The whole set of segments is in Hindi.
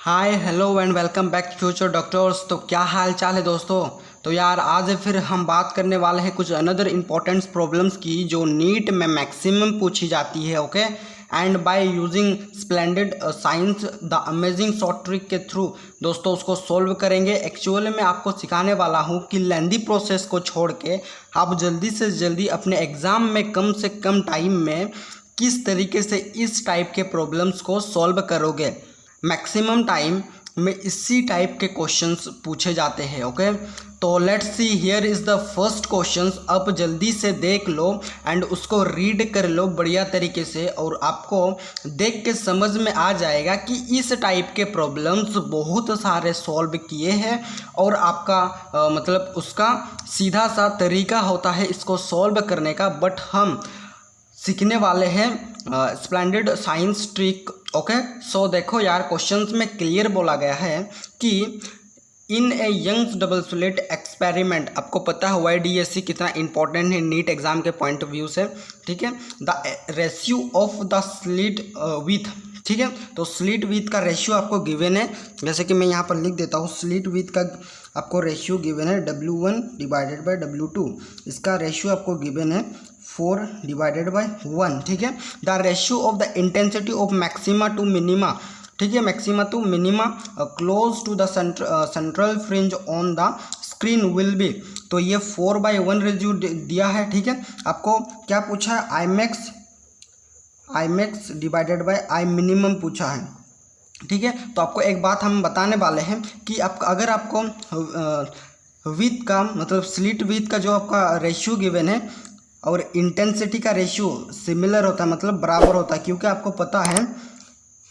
Hi hello and welcome back to future doctors. तो क्या हाल चाल है दोस्तों। तो यार आज फिर हम बात करने वाले हैं कुछ अनदर इम्पोर्टेंट प्रॉब्लम्स की जो नीट में मैक्सिमम पूछी जाती है। Okay, and by using splendid science the amazing short trick के थ्रू दोस्तों उसको सॉल्व करेंगे। एक्चुअली मैं आपको सिखाने वाला हूँ कि लेंदी प्रोसेस को छोड़ के आप जल्दी से जल्दी अपने एग्ज़ाम में कम से कम टाइम में किस तरीके से इस टाइप के प्रॉब्लम्स को सॉल्व करोगे। मैक्सिमम टाइम में इसी टाइप के क्वेश्चंस पूछे जाते हैं। ओके, तो let's see here is the first questions. आप जल्दी से देख लो एंड उसको रीड कर लो बढ़िया तरीके से और आपको देख के समझ में आ जाएगा कि इस टाइप के प्रॉब्लम्स बहुत सारे सॉल्व किए हैं और आपका मतलब उसका सीधा सा तरीका होता है इसको सॉल्व करने का। बट हम सीखने वाले हैं स्प्लेंडेड साइंस ट्रिक। ओके, सो देखो यार क्वेश्चंस में क्लियर बोला गया है कि इन ए यंग्स डबल स्लिट एक्सपेरिमेंट, आपको पता है YDSC कितना इंपॉर्टेंट है नीट एग्जाम के पॉइंट ऑफ व्यू से। ठीक है, the ratio of the slit with, ठीक है, तो स्लिट विथ का रेशियो आपको गिवन है। जैसे कि मैं यहाँ पर लिख देता हूँ, स्लिट विथ का आपको रेशियो गिवन है W1 डिवाइडेड बाई W2। इसका रेशियो आपको गिवन है 4 डिवाइडेड बाई 1। ठीक है, the ratio of the intensity of maxima to minima, ठीक है, maxima to minima close to the central fringe on the screen will be, तो ये 4/1 रेशियो दिया है। ठीक है, आपको क्या पूछा है, I max divided by I minimum पूछा है। ठीक है, तो आपको एक बात हम बताने वाले हैं कि अगर आपको विथ का मतलब स्लिट विथ का जो आपका रेशियो गिवन है और इंटेंसिटी का रेशियो सिमिलर होता है, मतलब बराबर होता है, क्योंकि आपको पता है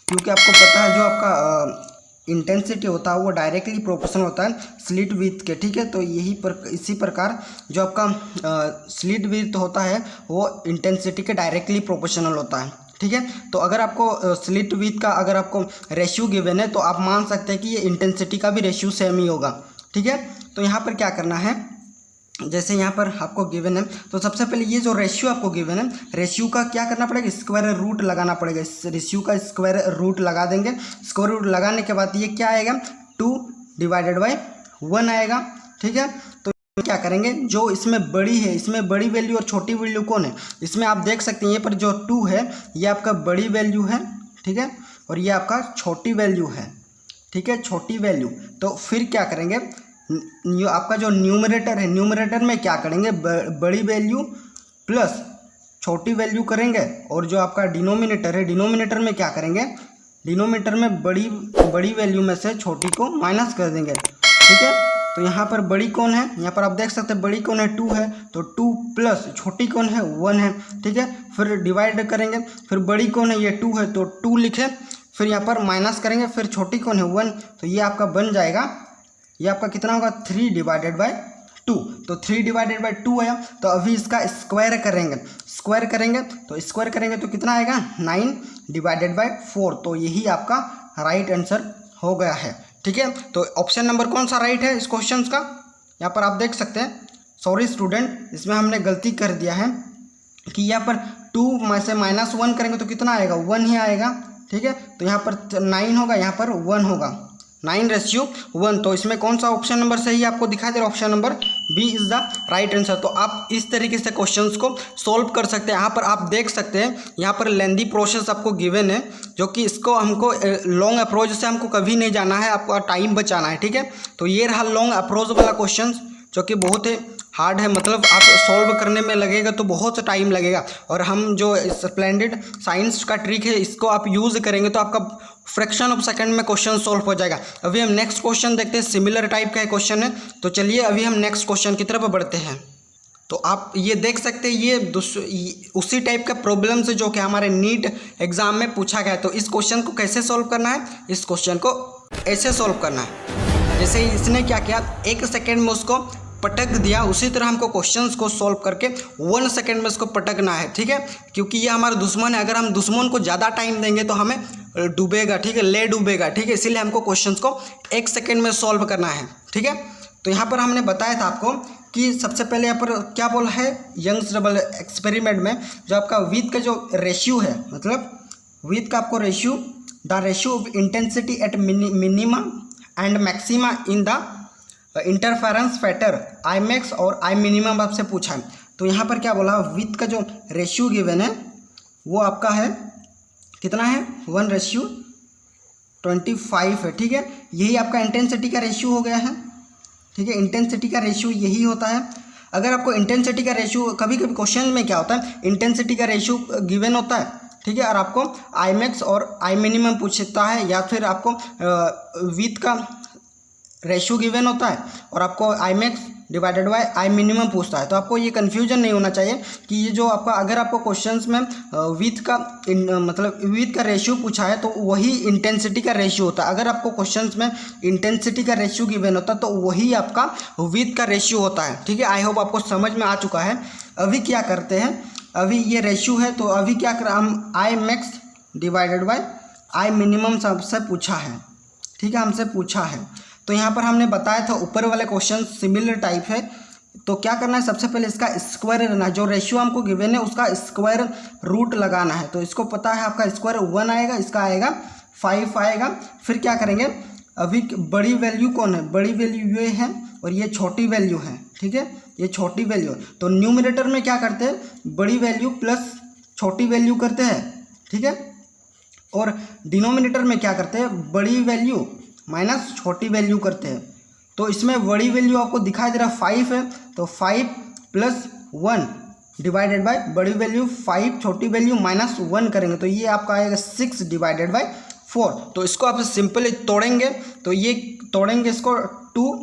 जो आपका इंटेंसिटी होता है वो डायरेक्टली प्रोपोर्शनल होता है स्लिट विथ के। ठीक है, तो इसी प्रकार जो आपका स्लिट विथ होता है वो इंटेंसिटी के डायरेक्टली प्रोपोर्शनल होता है। ठीक है, तो अगर आपको स्लिट विथ का अगर आपको रेशियो गिवन है तो आप मान सकते हैं कि ये इंटेंसिटी का भी रेशियो सेम ही होगा। ठीक है, तो यहाँ पर क्या करना है, जैसे यहाँ पर आपको गिवन है तो सबसे पहले ये जो रेशियो आपको गिवन है, रेशियो का क्या करना पड़ेगा, स्क्वायर रूट लगाना पड़ेगा। इस रेशियो का स्क्वायर रूट लगा देंगे। स्क्वायर रूट लगाने के बाद ये क्या आएगा, 2 डिवाइडेड बाई 1 आएगा। ठीक है, तो क्या करेंगे, जो इसमें बड़ी है, इसमें बड़ी वैल्यू और छोटी वैल्यू कौन है, इसमें आप देख सकते हैं ये पर जो 2 है ये आपका बड़ी वैल्यू है। ठीक है, और ये आपका छोटी वैल्यू है। ठीक है, छोटी वैल्यू। तो फिर क्या करेंगे, आपका जो न्यूमरेटर है, न्यूमरेटर में क्या करेंगे, बड़ी वैल्यू प्लस छोटी वैल्यू करेंगे, और जो आपका डिनोमिनेटर है, डिनोमिनेटर में क्या करेंगे, डिनोमिनेटर में बड़ी वैल्यू में से छोटी को माइनस कर देंगे। ठीक है, तो यहाँ पर बड़ी कौन है, यहाँ पर आप देख सकते हैं बड़ी कौन है, 2 है, तो 2 प्लस छोटी कौन है, 1 है। ठीक है, फिर डिवाइड करेंगे, फिर बड़ी कौन है, ये 2 है, तो 2 लिखे, फिर यहाँ पर माइनस करेंगे, फिर छोटी कौन है, 1, तो ये आपका बन जाएगा, ये आपका कितना होगा, 3 डिवाइडेड बाई 2। तो 3 डिवाइडेड बाई 2 आया, तो अभी इसका स्क्वायर करेंगे, तो कितना आएगा, 9 डिवाइडेड बाई 4। तो यही आपका राइट आंसर हो गया है। ठीक है, तो ऑप्शन नंबर कौन सा राइट है इस क्वेश्चन का, यहाँ पर आप देख सकते हैं। सॉरी स्टूडेंट, इसमें हमने गलती कर दिया है कि यहाँ पर 2 में से -1 करेंगे तो कितना आएगा, 1 ही आएगा। ठीक है, तो यहाँ पर 9 होगा, यहाँ पर 1 होगा, 9:1। तो इसमें कौन सा ऑप्शन नंबर सही आपको दिखाई दे रहा है, option number B is the right answer. तो आप इस तरीके से क्वेश्चंस को सॉल्व कर सकते हैं। यहाँ पर आप देख सकते हैं, यहाँ पर लेंदी प्रोसेस आपको गिवन है, जो कि इसको हमको लॉन्ग अप्रोच से हमको कभी नहीं जाना है, आपको टाइम बचाना है। ठीक है, तो ये रहा लॉन्ग अप्रोच वाला क्वेश्चन, जो कि बहुत ही हार्ड है, मतलब आप सॉल्व करने में लगेगा तो बहुत टाइम लगेगा। और हम जो स्प्लेंडेड साइंस का ट्रिक है इसको आप यूज़ करेंगे तो आपका फ्रैक्शन ऑफ सेकंड में क्वेश्चन सॉल्व हो जाएगा। अभी हम नेक्स्ट क्वेश्चन देखते हैं, सिमिलर टाइप का क्वेश्चन है। तो चलिए अभी हम नेक्स्ट क्वेश्चन की तरफ बढ़ते हैं। तो आप ये देख सकते हैं, ये उसी टाइप का प्रॉब्लम है जो कि हमारे नीट एग्जाम में पूछा गया है। तो इस क्वेश्चन को कैसे सॉल्व करना है, इस क्वेश्चन को ऐसे सॉल्व करना है, जैसे इसने क्या किया, 1 सेकेंड में उसको पटक दिया, उसी तरह हमको क्वेश्चंस को सॉल्व करके 1 सेकेंड में इसको पटकना है। ठीक है, क्योंकि ये हमारा दुश्मन है, अगर हम दुश्मन को ज़्यादा टाइम देंगे तो हमें डूबेगा। ठीक है, ले डूबेगा। ठीक है, इसीलिए हमको क्वेश्चंस को 1 सेकेंड में सॉल्व करना है। ठीक है, तो यहाँ पर हमने बताया था आपको कि सबसे पहले यहाँ पर क्या बोला है, यंग्स डबल एक्सपेरिमेंट में जो आपका विथ का जो रेशियो है, मतलब विथ का आपको ratio the ratio of intensity at minima and maxima in the interference factor I max और आई मिनिमम आपसे पूछा है। तो यहाँ पर क्या बोला, विथ का जो रेशियो गिवन है वो आपका है कितना है, 1:25 है। ठीक है, यही आपका इंटेंसिटी का रेशियो हो गया है। ठीक है, इंटेंसिटी का रेशियो यही होता है। अगर आपको इंटेंसिटी का रेशियो, कभी कभी क्वेश्चन में क्या होता है, इंटेंसिटी का रेशियो गिवन होता है, ठीक है, और आपको आई मैक्स और आई मिनिमम पूछता है, या फिर आपको विथ का रेशियो गिवन होता है और आपको I max divided by I minimum पूछता है। तो आपको ये कन्फ्यूजन नहीं होना चाहिए कि ये जो आपका, अगर आपको क्वेश्चंस में विथ का मतलब विथ का रेशियो पूछा है तो वही इंटेंसिटी का रेशियो होता है। अगर आपको क्वेश्चंस में इंटेंसिटी का रेशियो गिवन होता है तो वही आपका विथ का रेशियो होता है। ठीक है, आई होप आपको समझ में आ चुका है। अभी क्या करते हैं, अभी ये रेशियो है तो अभी क्या कर, हम I max divided by I minimum सबसे पूछा है। ठीक है, हमसे पूछा है। तो यहाँ पर हमने बताया था ऊपर वाले क्वेश्चन सिमिलर टाइप है। तो क्या करना है, सबसे पहले इसका स्क्वायर लेना है, जो रेशियो हमको गिवन है उसका स्क्वायर रूट लगाना है। तो इसको पता है आपका स्क्वायर 1 आएगा, इसका आएगा 5 आएगा। फिर क्या करेंगे, अभी बड़ी वैल्यू कौन है, बड़ी वैल्यू ये है और ये छोटी वैल्यू है। ठीक है, ये छोटी वैल्यू है। तो न्यूमरेटर में क्या करते हैं, बड़ी वैल्यू प्लस छोटी वैल्यू करते हैं। ठीक है, और डिनोमिनेटर में क्या करते हैं, बड़ी वैल्यू माइनस छोटी वैल्यू करते हैं। तो इसमें बड़ी वैल्यू आपको दिखाई दे रहा है 5 है, तो 5 + 1 डिवाइडेड बाय बड़ी वैल्यू 5, छोटी वैल्यू -1 करेंगे तो ये आपका आएगा 6 डिवाइडेड बाय 4। तो इसको आप सिंपली तोड़ेंगे, तो ये तोड़ेंगे इसको 2,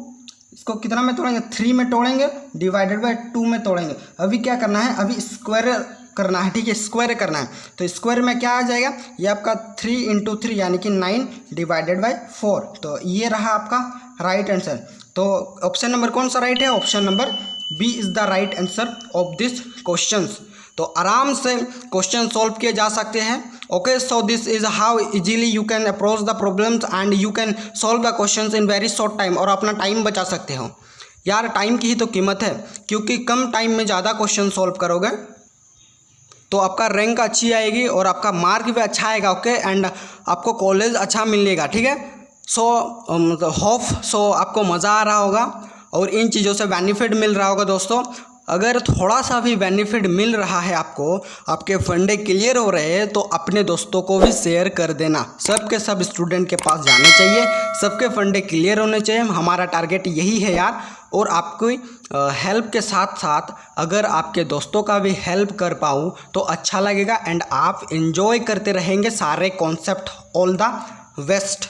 इसको कितना में तोड़ेंगे, 3 में तोड़ेंगे, डिवाइडेड बाय 2 में तोड़ेंगे। अभी क्या करना है, अभी स्क्वायर करना है। ठीक है, स्क्वायर करना है। तो स्क्वायर में क्या आ जाएगा, ये आपका 3 × 3 यानी कि 9 डिवाइडेड बाय 4। तो ये रहा आपका राइट आंसर। तो ऑप्शन नंबर कौन सा राइट है, option number B is the right answer of this questions. तो आराम से क्वेश्चन सॉल्व किए जा सकते हैं। Okay, so this is how easily you can approach the problems and you can solve the questions in very short time, और अपना टाइम बचा सकते हो। यार टाइम की ही तो कीमत है, क्योंकि कम टाइम में ज़्यादा क्वेश्चन सॉल्व करोगे तो आपका रैंक अच्छी आएगी और आपका मार्क भी अच्छा आएगा। ओके, एंड आपको कॉलेज अच्छा मिलेगा। ठीक है, सो आपको मज़ा आ रहा होगा और इन चीज़ों से बेनिफिट मिल रहा होगा। दोस्तों, अगर थोड़ा सा भी बेनिफिट मिल रहा है आपको, आपके फंडे क्लियर हो रहे हैं, तो अपने दोस्तों को भी शेयर कर देना। सबके सब स्टूडेंट के पास जाने चाहिए, सबके फंडे क्लियर होने चाहिए। हमारा टारगेट यही है यार। और आपकी हेल्प के साथ साथ अगर आपके दोस्तों का भी हेल्प कर पाऊँ तो अच्छा लगेगा, एंड आप एंजॉय करते रहेंगे सारे कॉन्सेप्ट। All the best.